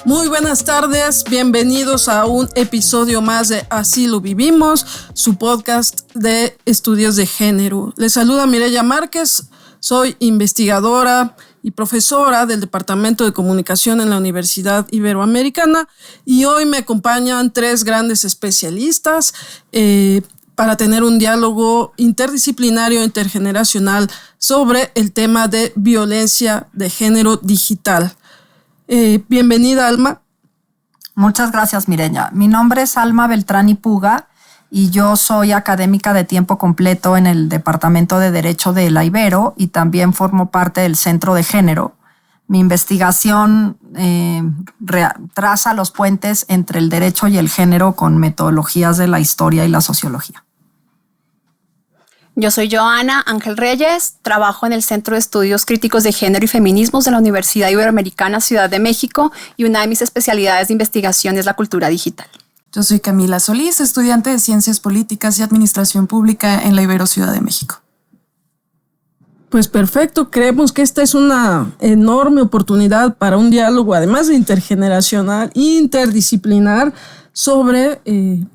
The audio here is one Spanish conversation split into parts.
Muy buenas tardes, bienvenidos a un episodio más de Así lo vivimos, su podcast de estudios de género. Les saluda Mireya Márquez, soy investigadora y profesora del Departamento de Comunicación en la Universidad Iberoamericana y hoy me acompañan tres grandes especialistas para tener un diálogo interdisciplinario e intergeneracional sobre el tema de violencia de género digital. Bienvenida, Alma. Muchas gracias, Mireya. Mi nombre es Alma Beltrán y Puga y yo soy académica de tiempo completo en el Departamento de Derecho de la Ibero y también formo parte del Centro de Género. Mi investigación traza los puentes entre el derecho y el género con metodologías de la historia y la sociología. Yo soy Joana Ángel Reyes, trabajo en el Centro de Estudios Críticos de Género y Feminismos de la Universidad Iberoamericana Ciudad de México y una de mis especialidades de investigación es la cultura digital. Yo soy Camila Solís, estudiante de Ciencias Políticas y Administración Pública en la Ibero Ciudad de México. Pues perfecto, creemos que esta es una enorme oportunidad para un diálogo, además de intergeneracional e interdisciplinar, sobre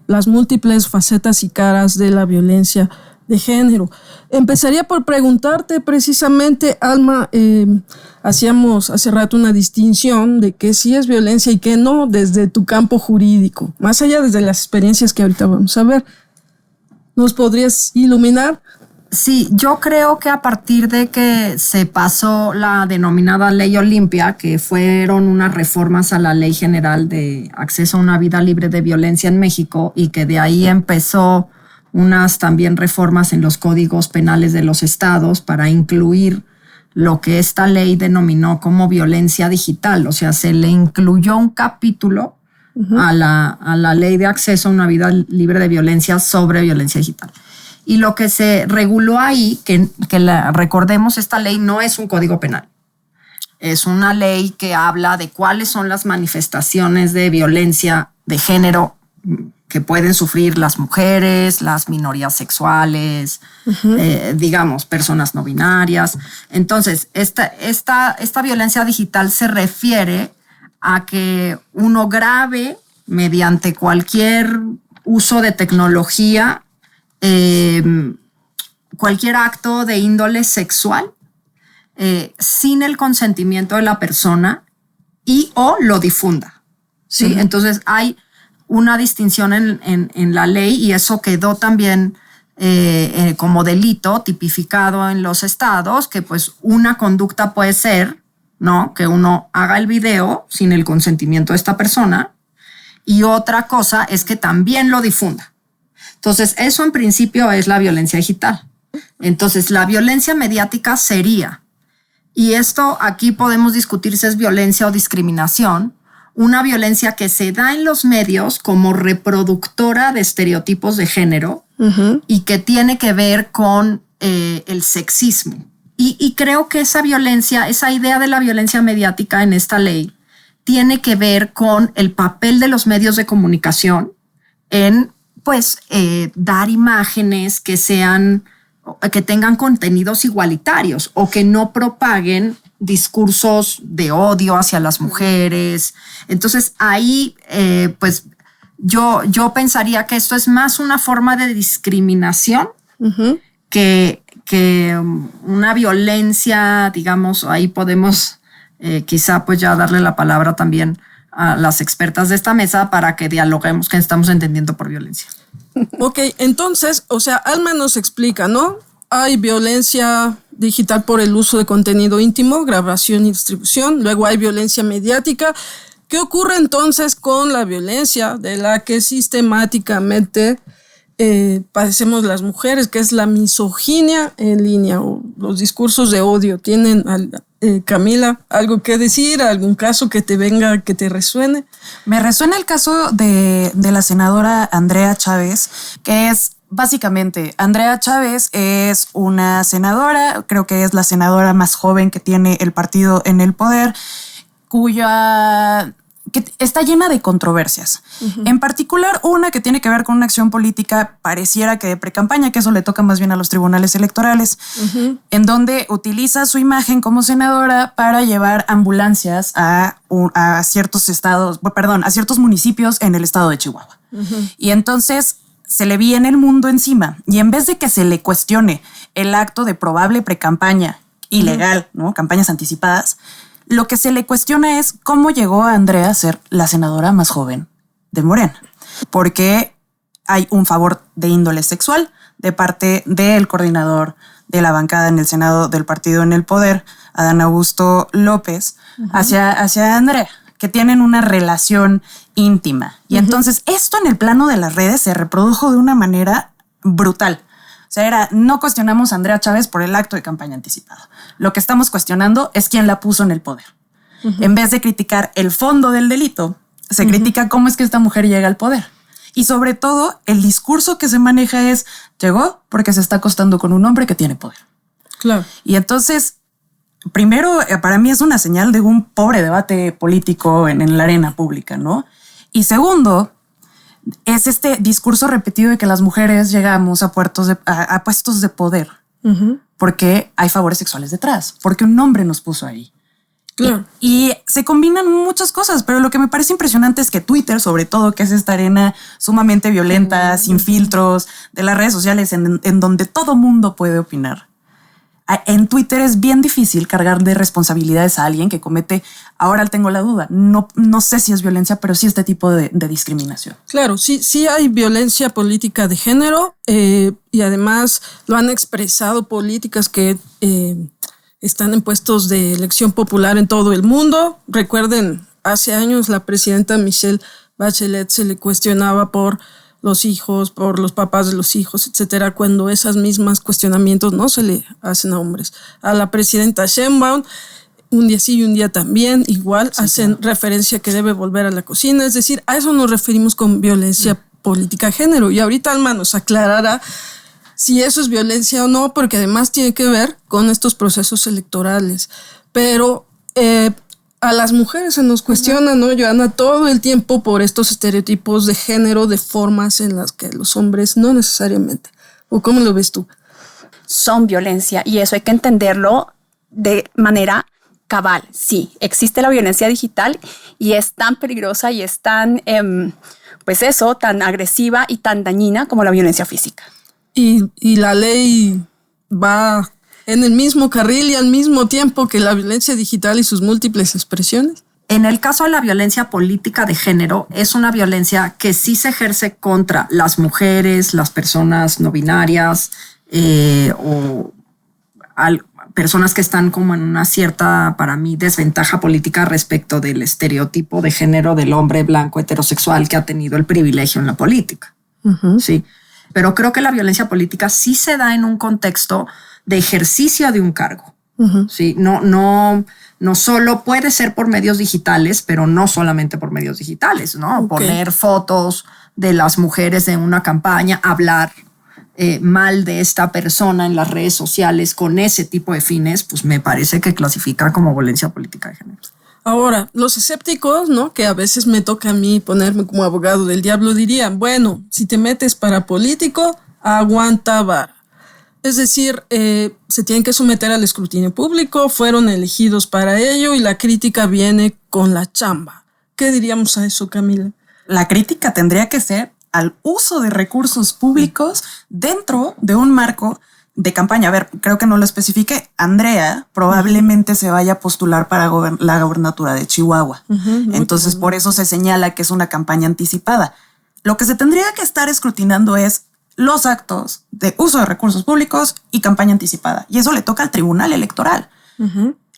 las múltiples facetas y caras de la violencia de género. Empezaría por preguntarte precisamente, Alma, hacíamos hace rato una distinción de qué sí es violencia y qué no desde tu campo jurídico, más allá desde las experiencias que ahorita vamos a ver. ¿Nos podrías iluminar? Sí, yo creo que a partir de que se pasó la denominada Ley Olimpia, que fueron unas reformas a la Ley General de Acceso a una Vida Libre de Violencia en México y que de ahí empezó unas también reformas en los códigos penales de los estados para incluir lo que esta ley denominó como violencia digital. O sea, se le incluyó un capítulo a la ley de acceso a una vida libre de violencia sobre violencia digital. Y lo que se reguló ahí, recordemos, esta ley no es un código penal. Es una ley que habla de cuáles son las manifestaciones de violencia de género que pueden sufrir las mujeres, las minorías sexuales, digamos, personas no binarias. Entonces, esta violencia digital se refiere a que uno grave mediante cualquier uso de tecnología, cualquier acto de índole sexual, sin el consentimiento de la persona y o lo difunda. ¿Sí? Entonces, hay una distinción en la ley y eso quedó también como delito tipificado en los estados, que pues una conducta puede ser, ¿no?, que uno haga el video sin el consentimiento de esta persona y otra cosa es que también lo difunda. Entonces, eso en principio es la violencia digital. Entonces, la violencia mediática sería, y esto aquí podemos discutir si es violencia o discriminación, una violencia que se da en los medios como reproductora de estereotipos de género y que tiene que ver con el sexismo. Y creo que esa violencia, esa idea de la violencia mediática en esta ley tiene que ver con el papel de los medios de comunicación en, pues, dar imágenes que tengan contenidos igualitarios o que no propaguen discursos de odio hacia las mujeres. Entonces ahí pues yo pensaría que esto es más una forma de discriminación que una violencia, digamos. Ahí podemos quizá pues ya darle la palabra también a las expertas de esta mesa para que dialoguemos qué estamos entendiendo por violencia. Ok, entonces, o sea, Alma nos explica, ¿no? Hay violencia digital por el uso de contenido íntimo, grabación y distribución. Luego hay violencia mediática. ¿Qué ocurre entonces con la violencia de la que sistemáticamente padecemos las mujeres, que es la misoginia en línea o los discursos de odio? ¿Tienen, Camila, algo que decir? ¿Algún caso que te venga, que te resuene? Me resuena el caso de la senadora Andrea Chávez, que es básicamente, Andrea Chávez es una senadora, creo que es la senadora más joven que tiene el partido en el poder, cuya que está llena de controversias. En particular, una que tiene que ver con una acción política pareciera que de precampaña, que eso le toca más bien a los tribunales electorales, en donde utiliza su imagen como senadora para llevar ambulancias a ciertos estados, perdón, a ciertos municipios en el estado de Chihuahua. Y entonces se le viene el mundo encima y en vez de que se le cuestione el acto de probable precampaña ilegal, ¿no? Campañas anticipadas, lo que se le cuestiona es cómo llegó a Andrea a ser la senadora más joven de Morena. Porque hay un favor de índole sexual de parte del coordinador de la bancada en el Senado del partido en el poder, Adán Augusto López, hacia Andrea, que tienen una relación íntima. Y entonces esto en el plano de las redes se reprodujo de una manera brutal. O sea, no cuestionamos a Andrea Chávez por el acto de campaña anticipada. Lo que estamos cuestionando es quién la puso en el poder. En vez de criticar el fondo del delito, se critica cómo es que esta mujer llega al poder. Y sobre todo, el discurso que se maneja es, llegó porque se está acostando con un hombre que tiene poder. Claro. Y entonces, primero, para mí es una señal de un pobre debate político en la arena pública, ¿no? Y segundo, es este discurso repetido de que las mujeres llegamos a puestos de poder porque hay favores sexuales detrás, porque un hombre nos puso ahí. Claro. Y se combinan muchas cosas, pero lo que me parece impresionante es que Twitter, sobre todo, que es esta arena sumamente violenta, sin filtros, de las redes sociales en donde todo mundo puede opinar. En Twitter es bien difícil cargar de responsabilidades a alguien que comete, ahora tengo la duda, no sé si es violencia, pero sí este tipo de discriminación. Claro, sí hay violencia política de género y además lo han expresado políticas que están en puestos de elección popular en todo el mundo. Recuerden, hace años la presidenta Michelle Bachelet se le cuestionaba por los hijos, por los papás de los hijos, etcétera, cuando esas mismas cuestionamientos no se le hacen a hombres. A la presidenta Sheinbaum, un día sí y un día también, igual sí, hacen referencia que debe volver a la cocina. Es decir, a eso nos referimos con violencia política de género. Y ahorita Alma nos aclarará si eso es violencia o no, porque además tiene que ver con estos procesos electorales. Pero a las mujeres se nos cuestiona, ¿no, Joana? Todo el tiempo por estos estereotipos de género, de formas en las que los hombres no necesariamente. ¿O cómo lo ves tú? Son violencia y eso hay que entenderlo de manera cabal. Sí, existe la violencia digital y es tan peligrosa y es tan, tan agresiva y tan dañina como la violencia física. Y la ley va en el mismo carril y al mismo tiempo que la violencia digital y sus múltiples expresiones. En el caso de la violencia política de género, es una violencia que sí se ejerce contra las mujeres, las personas no binarias o personas que están como en una cierta, para mí, desventaja política respecto del estereotipo de género del hombre blanco heterosexual que ha tenido el privilegio en la política. Sí. Pero creo que la violencia política sí se da en un contexto de ejercicio de un cargo. Sí, no solo puede ser por medios digitales, pero no solamente por medios digitales, ¿no? Okay. Poner fotos de las mujeres de una campaña, hablar mal de esta persona en las redes sociales con ese tipo de fines, pues me parece que clasifica como violencia política de género. Ahora, los escépticos, ¿no? Que a veces me toca a mí ponerme como abogado del diablo, dirían, bueno, si te metes para político, aguanta vara. Es decir, se tienen que someter al escrutinio público, fueron elegidos para ello y la crítica viene con la chamba. ¿Qué diríamos a eso, Camila? La crítica tendría que ser al uso de recursos públicos dentro de un marco de campaña. A ver, creo que no lo especifique. Andrea probablemente se vaya a postular para la gobernatura de Chihuahua. Entonces, por eso se señala que es una campaña anticipada. Lo que se tendría que estar escrutinando es los actos de uso de recursos públicos y campaña anticipada. Y eso le toca al Tribunal Electoral.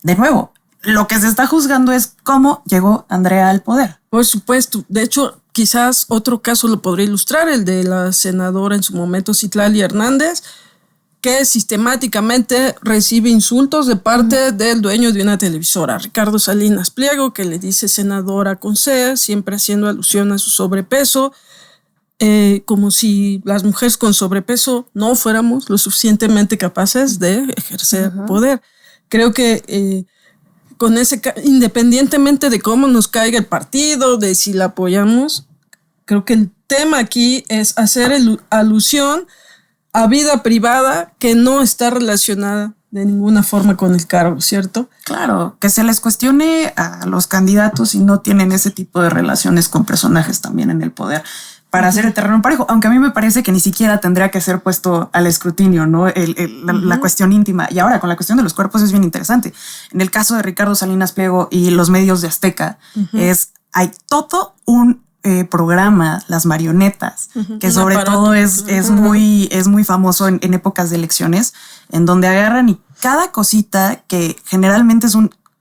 De nuevo, lo que se está juzgando es cómo llegó Andrea al poder. Por supuesto. De hecho, quizás otro caso lo podría ilustrar, el de la senadora en su momento, Citlali Hernández, que sistemáticamente recibe insultos de parte del dueño de una televisora, Ricardo Salinas Pliego, que le dice senadora con C, siempre haciendo alusión a su sobrepeso, como si las mujeres con sobrepeso no fuéramos lo suficientemente capaces de ejercer poder. Creo que con independientemente de cómo nos caiga el partido, de si la apoyamos, creo que el tema aquí es hacer alusión a vida privada que no está relacionada de ninguna forma con el cargo, ¿cierto? Claro, que se les cuestione a los candidatos si no tienen ese tipo de relaciones con personajes también en el poder para hacer el terreno parejo, aunque a mí me parece que ni siquiera tendría que ser puesto al escrutinio, ¿no? La cuestión íntima. Y ahora con la cuestión de los cuerpos es bien interesante. En el caso de Ricardo Salinas Pliego y los medios de Azteca, hay todo un programa, Las Marionetas, que sobre todo es muy famoso en épocas de elecciones, en donde agarran y cada cosita que generalmente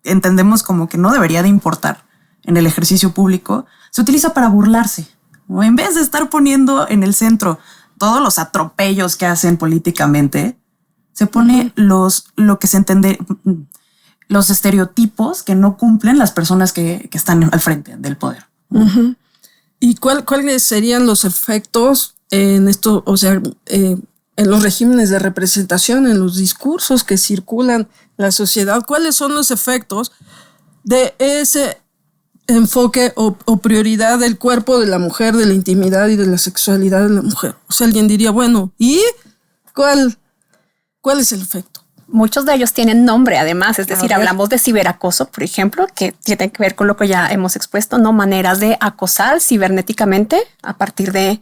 entendemos como que no debería de importar en el ejercicio público, se utiliza para burlarse, ¿no? En vez de estar poniendo en el centro todos los atropellos que hacen políticamente, se pone lo que se entiende, los estereotipos que no cumplen las personas que están al frente del poder. ¿Y cuáles serían los efectos en esto, o sea, en los regímenes de representación, en los discursos que circulan en la sociedad? ¿Cuáles son los efectos de ese enfoque o prioridad del cuerpo de la mujer, de la intimidad y de la sexualidad de la mujer? O sea, alguien diría, bueno, ¿y cuál es el efecto? Muchos de ellos tienen nombre, además, es decir, hablamos de ciberacoso, por ejemplo, que tiene que ver con lo que ya hemos expuesto, ¿no? Maneras de acosar cibernéticamente a partir de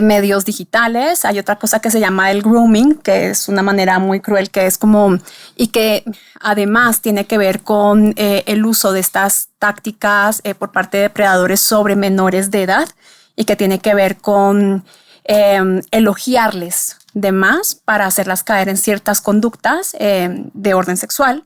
medios digitales. Hay otra cosa que se llama el grooming, que es una manera muy cruel, que es como, y que además tiene que ver con el uso de estas tácticas por parte de depredadores sobre menores de edad, y que tiene que ver con elogiarles de más para hacerlas caer en ciertas conductas de orden sexual.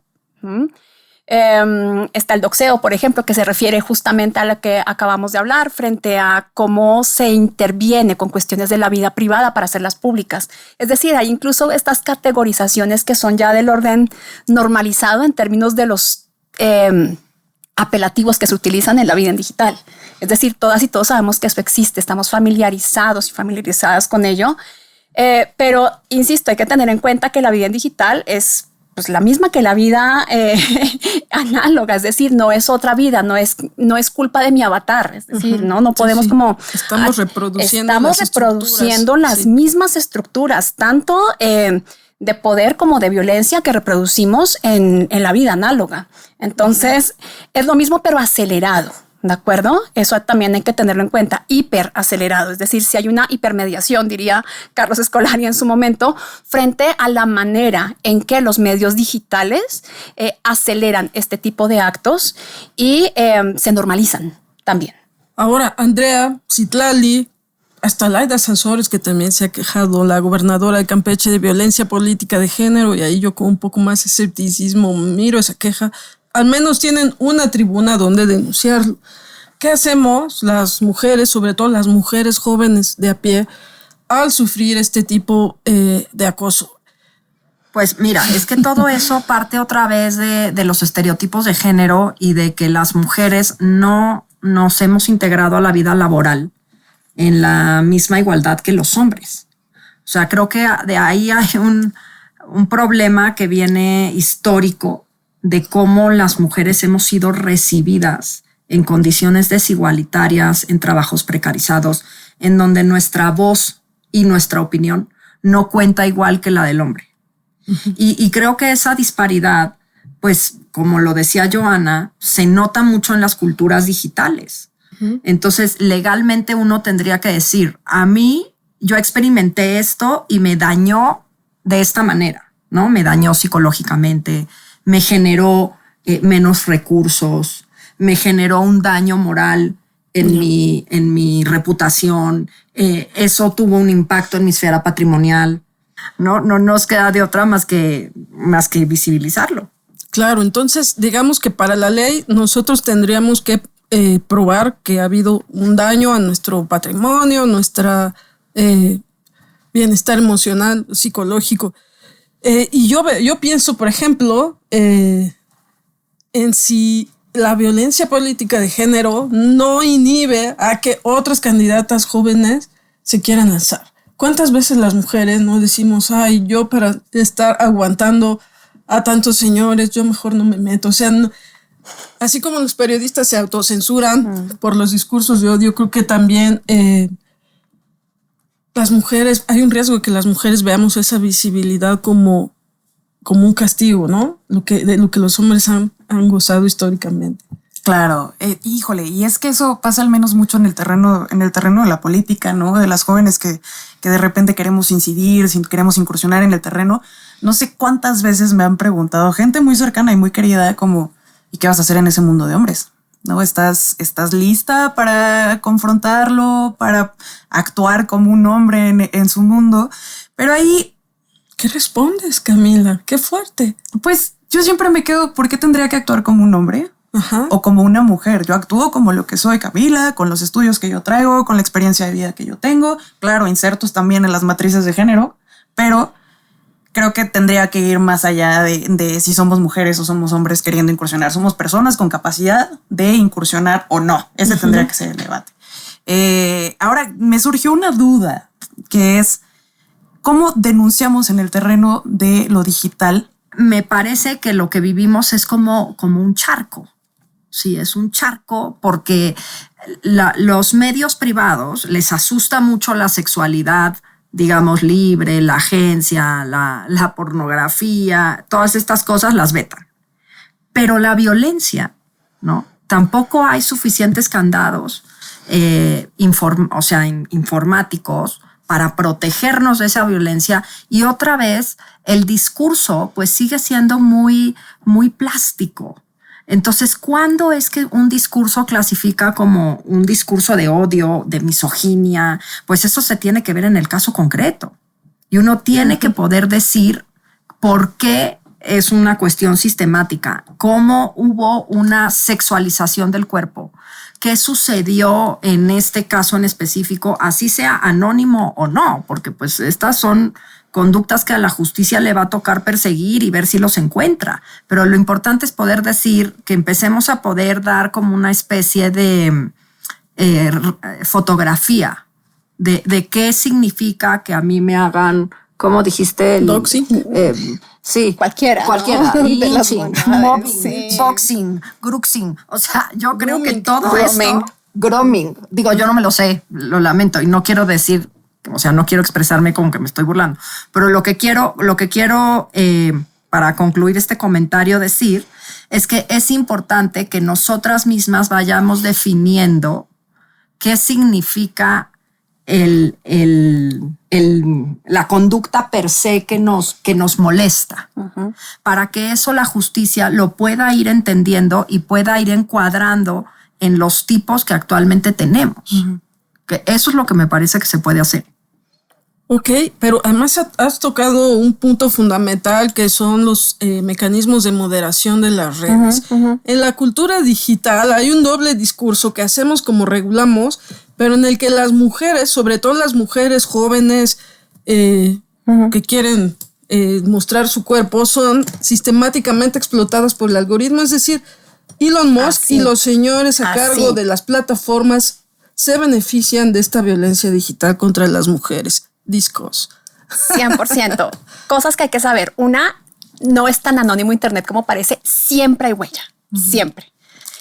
Está el doxeo, por ejemplo, que se refiere justamente a lo que acabamos de hablar frente a cómo se interviene con cuestiones de la vida privada para hacerlas públicas. Es decir, hay incluso estas categorizaciones que son ya del orden normalizado en términos de los apelativos que se utilizan en la vida en digital. Es decir, todas y todos sabemos que eso existe, estamos familiarizados y familiarizadas con ello. Pero, insisto, hay que tener en cuenta que la vida en digital es pues la misma que la vida análoga, es decir, no es otra vida, no es culpa de mi avatar, es decir, no podemos como... Estamos reproduciendo las mismas estructuras, tanto de poder como de violencia que reproducimos en la vida análoga. Entonces, es lo mismo pero acelerado. ¿De acuerdo? Eso también hay que tenerlo en cuenta, hiperacelerado, es decir, si hay una hipermediación, diría Carlos Scolari en su momento, frente a la manera en que los medios digitales aceleran este tipo de actos y se normalizan también. Ahora, Andrea Citlali, hasta Laida Sansores, que también se ha quejado, la gobernadora de Campeche, de violencia política de género, y ahí yo con un poco más de escepticismo miro esa queja. Al menos tienen una tribuna donde denunciarlo. ¿Qué hacemos las mujeres, sobre todo las mujeres jóvenes de a pie, al sufrir este tipo de acoso? Pues mira, es que todo eso parte otra vez de los estereotipos de género y de que las mujeres no nos hemos integrado a la vida laboral en la misma igualdad que los hombres. O sea, creo que de ahí hay un problema que viene histórico de cómo las mujeres hemos sido recibidas en condiciones desigualitarias, en trabajos precarizados, en donde nuestra voz y nuestra opinión no cuenta igual que la del hombre. Y creo que esa disparidad, pues, como lo decía Joana, se nota mucho en las culturas digitales. Entonces, legalmente uno tendría que decir, a mí, yo experimenté esto y me dañó de esta manera, ¿no? Me dañó psicológicamente, me generó menos recursos, me generó un daño moral en mi reputación, eso tuvo un impacto en mi esfera patrimonial. No nos queda de otra más que visibilizarlo. Claro, entonces digamos que para la ley nosotros tendríamos que probar que ha habido un daño a nuestro patrimonio, nuestra bienestar emocional, psicológico. Y yo pienso, por ejemplo, en si la violencia política de género no inhibe a que otras candidatas jóvenes se quieran lanzar. ¿Cuántas veces las mujeres no decimos, ay, yo para estar aguantando a tantos señores, yo mejor no me meto? O sea, así como los periodistas se autocensuran por los discursos de odio, creo que también las mujeres, hay un riesgo de que las mujeres veamos esa visibilidad como un castigo, ¿no? De lo que los hombres han gozado históricamente. Claro, híjole, y es que eso pasa al menos mucho en el terreno de la política, ¿no? De las jóvenes que de repente queremos incidir, queremos incursionar en el terreno. No sé cuántas veces me han preguntado gente muy cercana y muy querida como, ¿y qué vas a hacer en ese mundo de hombres? ¿No? ¿Estás lista para confrontarlo, para actuar como un hombre en su mundo? Pero ahí... ¿Qué respondes, Camila? ¡Qué fuerte! Pues yo siempre me quedo, ¿por qué tendría que actuar como un hombre? Ajá. O como una mujer? Yo actúo como lo que soy, Camila, con los estudios que yo traigo, con la experiencia de vida que yo tengo. Claro, insertos también en las matrices de género, pero creo que tendría que ir más allá de si somos mujeres o somos hombres queriendo incursionar. Somos personas con capacidad de incursionar o no. Ese tendría que ser el debate. Ahora, me surgió una duda, que es ¿cómo denunciamos en el terreno de lo digital? Me parece que lo que vivimos es como un charco. Sí, es un charco porque los medios privados les asusta mucho la sexualidad, digamos, libre, la agencia, la pornografía, todas estas cosas las vetan. Pero la violencia, ¿no? Tampoco hay suficientes candados informáticos para protegernos de esa violencia. Y otra vez, el discurso pues sigue siendo muy, muy plástico. Entonces, ¿cuándo es que un discurso clasifica como un discurso de odio, de misoginia? Pues eso se tiene que ver en el caso concreto. Y uno tiene que poder decir por qué es una cuestión sistemática, cómo hubo una sexualización del cuerpo, qué sucedió en este caso en específico, así sea anónimo o no, porque pues estas son conductas que a la justicia le va a tocar perseguir y ver si los encuentra. Pero lo importante es poder decir que empecemos a poder dar como una especie de fotografía de qué significa que a mí me hagan, ¿cómo dijiste? Doxing. Sí, cualquiera. ¿No? Lynching, mobbing, sí. boxing, gruxing. O sea, yo creo que todo grooming. esto... Grooming. Digo, yo no me lo sé, lo lamento y no quiero decir, o sea, no quiero expresarme como que me estoy burlando. Pero lo que quiero para concluir este comentario decir es que es importante que nosotras mismas vayamos definiendo qué significa la conducta per se que nos molesta, para que eso la justicia lo pueda ir entendiendo y pueda ir encuadrando en los tipos que actualmente tenemos. Que eso es lo que me parece que se puede hacer. Ok, pero además has tocado un punto fundamental que son los mecanismos de moderación de las redes. En la cultura digital hay un doble discurso que hacemos como regulamos, pero en el que las mujeres, sobre todo las mujeres jóvenes que quieren mostrar su cuerpo, son sistemáticamente explotadas por el algoritmo. Es decir, Elon Musk y los señores a cargo de las plataformas se benefician de esta violencia digital contra las mujeres. Discos. 100%. Cosas que hay que saber. Una, no es tan anónimo Internet como parece. Siempre hay huella. Siempre.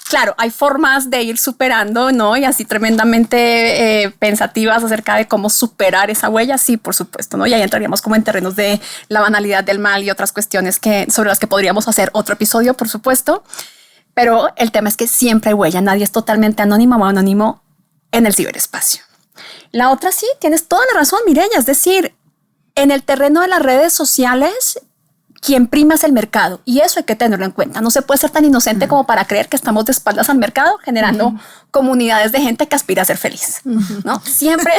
Claro, hay formas de ir superando, ¿no? Y así tremendamente pensativas acerca de cómo superar esa huella. Sí, por supuesto, ¿no? Y ahí entraríamos como en terrenos de la banalidad del mal y otras cuestiones sobre las que podríamos hacer otro episodio, por supuesto. Pero el tema es que siempre hay huella. Nadie es totalmente anónimo o anónimo en el ciberespacio. La otra sí, tienes toda la razón, Mireya. Es decir, en el terreno de las redes sociales, quien prima es el mercado y eso hay que tenerlo en cuenta. No se puede ser tan inocente como para creer que estamos de espaldas al mercado generando comunidades de gente que aspira a ser feliz. ¿No? Siempre.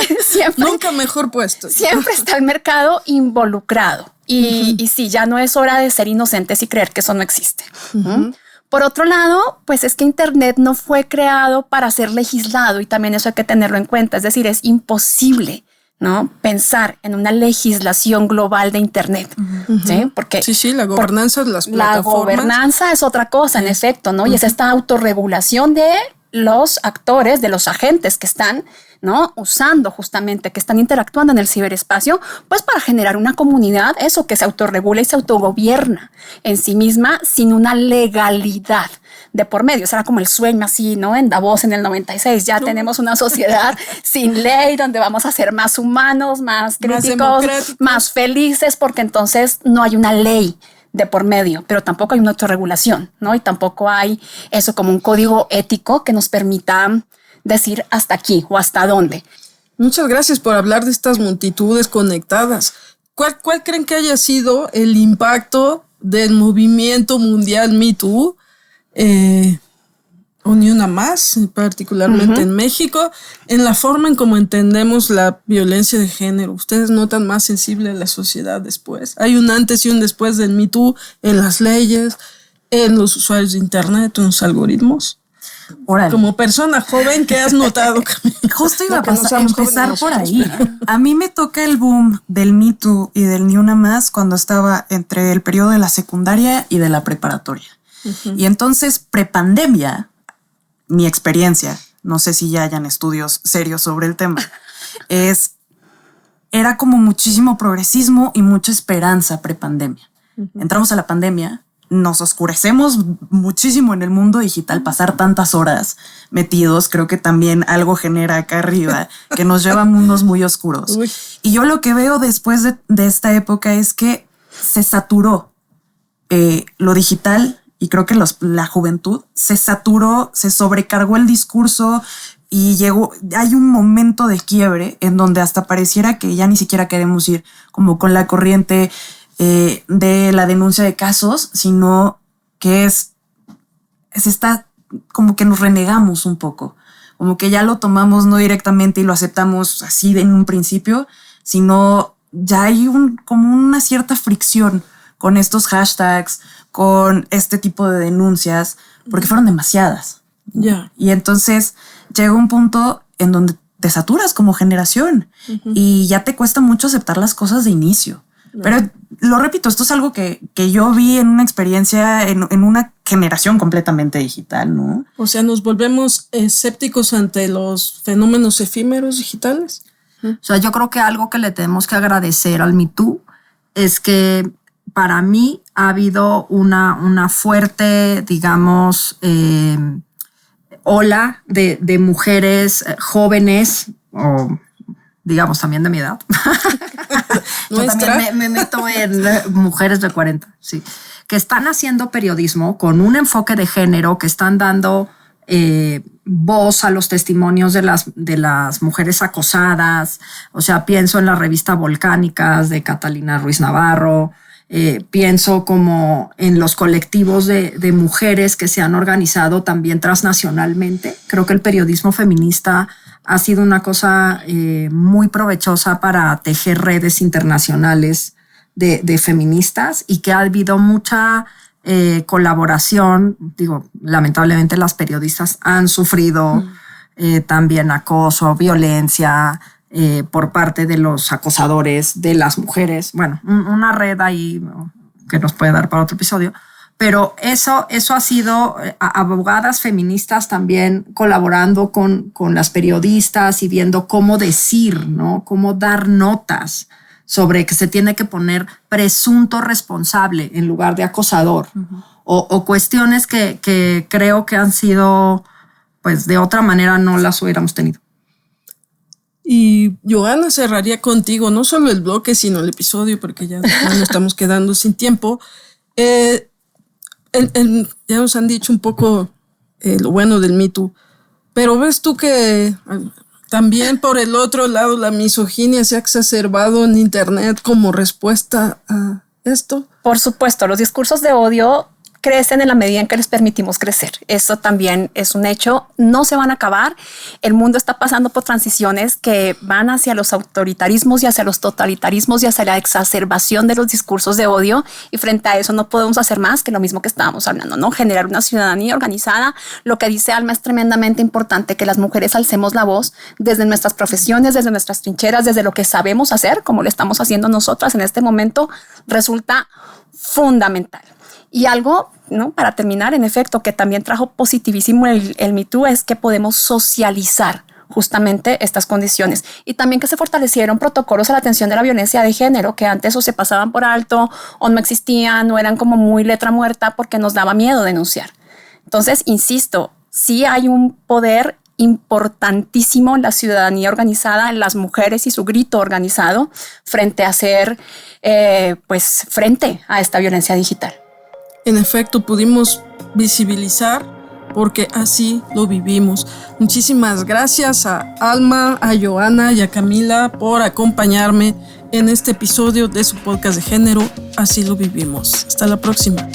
Nunca mejor puesto. Siempre está el mercado involucrado y sí, ya no es hora de ser inocentes y creer que eso no existe. Por otro lado, pues es que Internet no fue creado para ser legislado y también eso hay que tenerlo en cuenta. Es decir, es imposible, ¿no?, pensar en una legislación global de Internet. ¿Sí? Porque la gobernanza de las plataformas. La gobernanza es otra cosa, en efecto, ¿no? Y es esta autorregulación de los actores, de los agentes que están ¿no? Usando justamente que están interactuando en el ciberespacio, pues para generar una comunidad, eso, que se autorregula y se autogobierna en sí misma sin una legalidad de por medio. Será como el sueño así, ¿no? En Davos en el 96, ya tenemos una sociedad sin ley donde vamos a ser más humanos, más críticos, más felices, porque entonces no hay una ley de por medio, pero tampoco hay una autorregulación, ¿no? Y tampoco hay eso como un código ético que nos permita decir hasta aquí o hasta dónde. Muchas gracias por hablar de estas multitudes conectadas. ¿Cuál creen que haya sido el impacto del movimiento mundial Me Too? O Ni Una Más, particularmente en México, en la forma en cómo entendemos la violencia de género. ¿Ustedes notan más sensible la sociedad después? Hay un antes y un después del Me Too en las leyes, en los usuarios de internet, en los algoritmos. Órale. Como persona joven, ¿qué has notado? Justo iba a empezar por ahí. A mí me toca el boom del Me Too y del Ni Una Más cuando estaba entre el periodo de la secundaria y de la preparatoria. Y entonces, prepandemia, mi experiencia, no sé si ya hayan estudios serios sobre el tema, era como muchísimo progresismo y mucha esperanza prepandemia. Entramos a la pandemia, nos oscurecemos muchísimo en el mundo digital, pasar tantas horas metidos, creo que también algo genera acá arriba que nos lleva a mundos muy oscuros. Uy. Y yo lo que veo después de esta época es que se saturó lo digital. Y creo que la juventud se saturó, se sobrecargó el discurso y hay un momento de quiebre en donde hasta pareciera que ya ni siquiera queremos ir como con la corriente de la denuncia de casos, sino que se está como que nos renegamos un poco, como que ya lo tomamos no directamente y lo aceptamos así en un principio, sino ya hay como una cierta fricción con estos hashtags, con este tipo de denuncias, porque fueron demasiadas. Yeah. Y entonces llega un punto en donde te saturas como generación y ya te cuesta mucho aceptar las cosas de inicio. Pero lo repito, esto es algo que yo vi en una experiencia, en una generación completamente digital, ¿no? O sea, nos volvemos escépticos ante los fenómenos efímeros digitales. O sea, yo creo que algo que le tenemos que agradecer al Me Too es que para mí ha habido una fuerte, digamos, ola de mujeres jóvenes, o digamos también de mi edad. Yo también me meto en mujeres de 40, sí, que están haciendo periodismo con un enfoque de género, que están dando voz a los testimonios de las mujeres acosadas. O sea, pienso en la revista Volcánicas de Catalina Ruiz Navarro. Pienso como en los colectivos de mujeres que se han organizado también transnacionalmente. Creo que el periodismo feminista ha sido una cosa muy provechosa para tejer redes internacionales de feministas, y que ha habido mucha colaboración. Digo, lamentablemente las periodistas han sufrido también acoso, violencia, por parte de los acosadores de las mujeres. Bueno, una red ahí que nos puede dar para otro episodio. Pero eso ha sido abogadas feministas también colaborando con las periodistas y viendo cómo decir, ¿no? Cómo dar notas sobre que se tiene que poner presunto responsable en lugar de acosador. O cuestiones que creo que han sido, pues de otra manera no las hubiéramos tenido. Y Johanna, cerraría contigo no solo el bloque, sino el episodio, porque ya nos estamos quedando sin tiempo. Ya nos han dicho un poco lo bueno del Me Too, pero ves tú que también por el otro lado la misoginia se ha exacerbado en internet como respuesta a esto. Por supuesto, los discursos de odio crecen en la medida en que les permitimos crecer. Eso también es un hecho. No se van a acabar. El mundo está pasando por transiciones que van hacia los autoritarismos y hacia los totalitarismos y hacia la exacerbación de los discursos de odio. Y frente a eso no podemos hacer más que lo mismo que estábamos hablando, ¿no? Generar una ciudadanía organizada. Lo que dice Alma es tremendamente importante, que las mujeres alcemos la voz desde nuestras profesiones, desde nuestras trincheras, desde lo que sabemos hacer, como lo estamos haciendo nosotras en este momento, resulta fundamental. Y algo, ¿no? Para terminar, en efecto, que también trajo positivísimo el Me Too es que podemos socializar justamente estas condiciones. Y también que se fortalecieron protocolos a la atención de la violencia de género, que antes o se pasaban por alto o no existían, o eran como muy letra muerta porque nos daba miedo denunciar. Entonces, insisto, sí hay un poder importantísimo en la ciudadanía organizada, en las mujeres y su grito organizado frente a frente a esta violencia digital. En efecto, pudimos visibilizar porque así lo vivimos. Muchísimas gracias a Alma, a Joana y a Camila por acompañarme en este episodio de su podcast de género, Así lo vivimos. Hasta la próxima.